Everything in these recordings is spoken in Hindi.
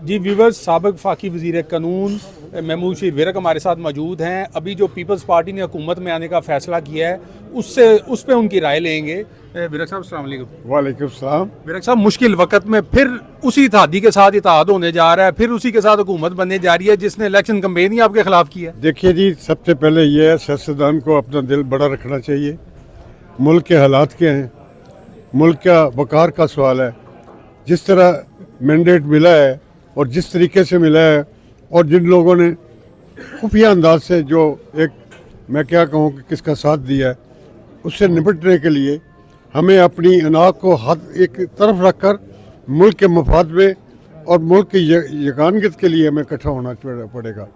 जी व्यूवर्स, साबिक वफाकी वज़ीर कानून महमूद शरीफ विरक हमारे साथ मौजूद हैं। अभी जो पीपल्स पार्टी ने हुकूमत में आने का फ़ैसला किया है उस पर उनकी राय लेंगे। विरक साहब अस्सलाम वालेकुम। वालेकुम सलाम। विरक साहब, मुश्किल वक्त में फिर उसी इत्तेहादी के साथ इत्तेहाद होने जा रहा है, फिर उसी के साथ हुकूमत बनने जा रही है जिसने इलेक्शन कम्पेन ही आपके खिलाफ किया है। देखिए जी, सबसे पहले ये है सियासतदान को अपना दिल बड़ा रखना चाहिए। मुल्क के हालात क्या हैं, मुल्क का वकार का सवाल है। जिस तरह मैंडेट मिला है और जिस तरीके से मिला है और जिन लोगों ने खुफिया अंदाज से जो एक मैं क्या कहूँ कि किसका साथ दिया है, उससे निपटने के लिए हमें अपनी अनाक को हाथ एक तरफ रखकर मुल्क के मफाद में और मुल्क की यकानगियत के लिए हमें इकट्ठा होना पड़ेगा।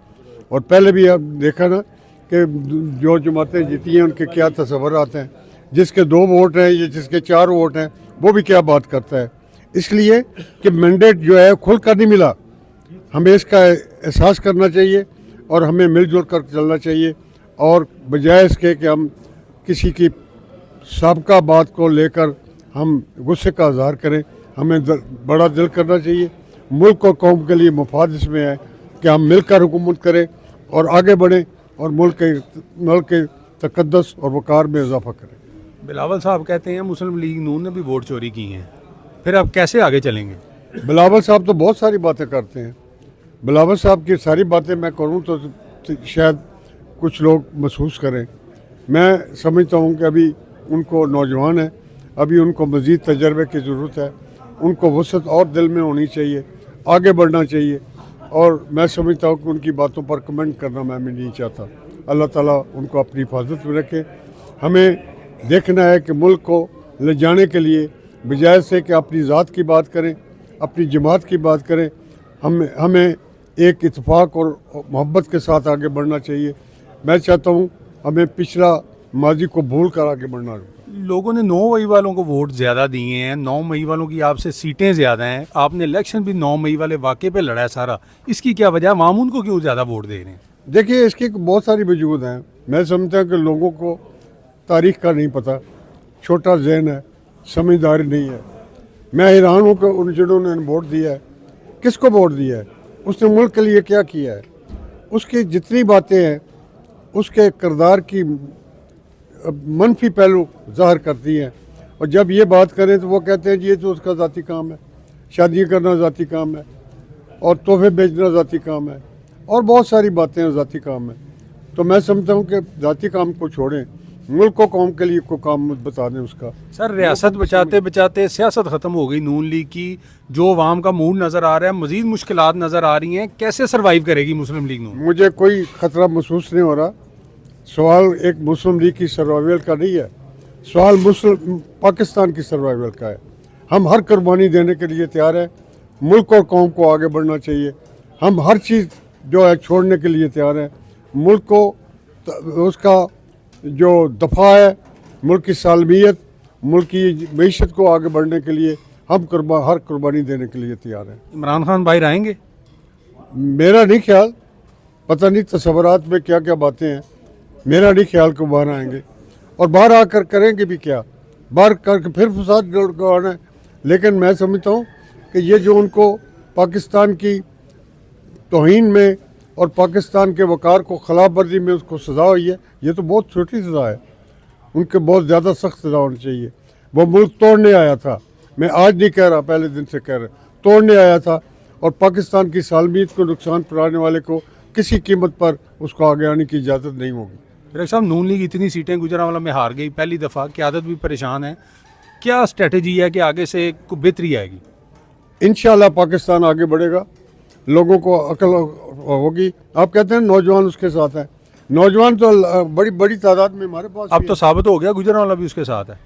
और पहले भी आप देखा ना कि जो जमातें जीती हैं उनके क्या तस्वुरात हैं, जिसके 2 वोट हैं या जिसके 4 वोट हैं वो भी क्या बात करता है। इसलिए कि मैंडेट जो है खुल कर नहीं मिला, हमें इसका एहसास करना चाहिए और हमें मिलजुल कर चलना चाहिए। और बजाय इसके कि हम किसी की साबका बात को लेकर हम गुस्से का इजहार करें, हमें बड़ा दिल करना चाहिए। मुल्क और कौम के लिए मुफाद इसमें है कि हम मिलकर हुकूमत करें और आगे बढ़ें और मुल्क के तकद्दस और वकार में इजाफा करें। बिलावल साहब कहते हैं मुस्लिम लीग नून ने भी वोट चोरी की हैं, फिर अब कैसे आगे चलेंगे? बिलावल साहब तो बहुत सारी बातें करते हैं। बिलावल साहब की सारी बातें मैं करूं तो शायद कुछ लोग महसूस करें। मैं समझता हूं कि अभी उनको नौजवान है, अभी उनको मज़ीद तजर्बे की ज़रूरत है, उनको वसअत और दिल में होनी चाहिए, आगे बढ़ना चाहिए। और मैं समझता हूं कि उनकी बातों पर कमेंट करना मैं भी नहीं चाहता। अल्लाह ताला उनको अपनी हिफाजत में रखे। हमें देखना है कि मुल्क को ले जाने के लिए बजाय से कि अपनी ज़ात की बात करें, अपनी जमात की बात करें, हमें एक इत्तेफाक और मोहब्बत के साथ आगे बढ़ना चाहिए। मैं चाहता हूँ हमें पिछला माजी को भूल कर आगे बढ़ना है। लोगों ने 9 मई वालों को वोट ज़्यादा दिए हैं, 9 मई वालों की आपसे सीटें ज़्यादा हैं, आपने इलेक्शन भी 9 मई वाले वाक़े पे लड़ा है सारा, इसकी क्या वजह, मामून को क्यों ज़्यादा वोट दे रहे हैं? देखिए, इसकी बहुत सारी वजूद हैं। मैं समझता हूँ कि लोगों को तारीख़ का नहीं पता, छोटा जहन है, समझदारी नहीं है। मैं हैरान हूँ कि उन जिन्होंने वोट दिया है, किसको वोट दिया है, उसने मुल्क के लिए क्या किया है, उसकी जितनी बातें हैं उसके किरदार की मनफी पहलू ज़ाहिर करती हैं। और जब ये बात करें तो वो कहते हैं जी ये तो उसका ज़ाती काम है, शादी करना ज़ाती काम है और तोहफे बेचना ज़ाती काम है और बहुत सारी बातें हैं ज़ाती काम है। तो मैं समझता हूँ कि ज़ाती काम को छोड़ें, मुल्क को कौम के लिए को काम बता दें उसका। सर, रियासत बचाते बचाते सियासत ख़त्म हो गई नून लीग की, जो अवाम का मूड नज़र आ रहा है, मज़ीद मुश्किलात नज़र आ रही हैं, कैसे सर्वाइव करेगी मुस्लिम लीग नून? मुझे कोई ख़तरा महसूस नहीं हो रहा। सवाल एक मुस्लिम लीग की सर्वाइवल का नहीं है, सवाल मुस्लिम पाकिस्तान की सर्वाइवल का है। हम हर कुर्बानी देने के लिए तैयार हैं, मुल्क और कौम को आगे बढ़ना चाहिए। हम हर चीज़ जो है छोड़ने के लिए तैयार हैं। मुल्क को उसका जो दफ़ा है, मुल्क की सालमियत, मुल्क की मईशत को आगे बढ़ने के लिए हम हर कुर्बानी देने के लिए तैयार हैं। इमरान खान बाहर आएंगे? मेरा नहीं ख्याल, पता नहीं तस्वुरात में क्या क्या बातें हैं, मेरा नहीं ख्याल को बाहर आएंगे और बाहर आकर करेंगे भी क्या, बाहर करके फिर फसाद गड़वाना है। लेकिन मैं समझता हूँ कि ये जो उनको पाकिस्तान की तौहीन में और पाकिस्तान के वकार को खिलाफ वर्जी में उसको सज़ा हुई है, ये तो बहुत छोटी सज़ा है, उनके बहुत ज़्यादा सख्त सज़ा होनी चाहिए। वो मुल्क तोड़ने आया था, मैं आज नहीं कह रहा, पहले दिन से कह रहा, तोड़ने आया था और पाकिस्तान की सालमियत को नुकसान पहुँचाने वाले को किसी कीमत पर उसको आगे आने की इजाज़त नहीं होगी। फिर साहब, नून लीग इतनी सीटें गुजरांवाला में हार गई, पहली दफ़ा, क़यादत भी परेशान है, क्या स्ट्रेटजी है कि आगे से बेहतरी आएगी? इंशाल्लाह पाकिस्तान आगे बढ़ेगा, लोगों को अकल होगी। आप कहते हैं नौजवान उसके साथ है, नौजवान तो बड़ी बड़ी तादाद में हमारे पास अब तो साबित हो गया गुजरांवाला भी उसके साथ है।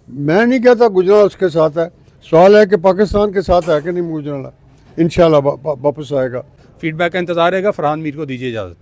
मैं नहीं कहता गुजरात उसके साथ है, सवाल है कि पाकिस्तान के साथ है कि नहीं गुजरांवाला। इंशाल्लाह वापस आएगा। फीडबैक का इंतजार रहेगा। फरहान मीर को दीजिए इजाज़त।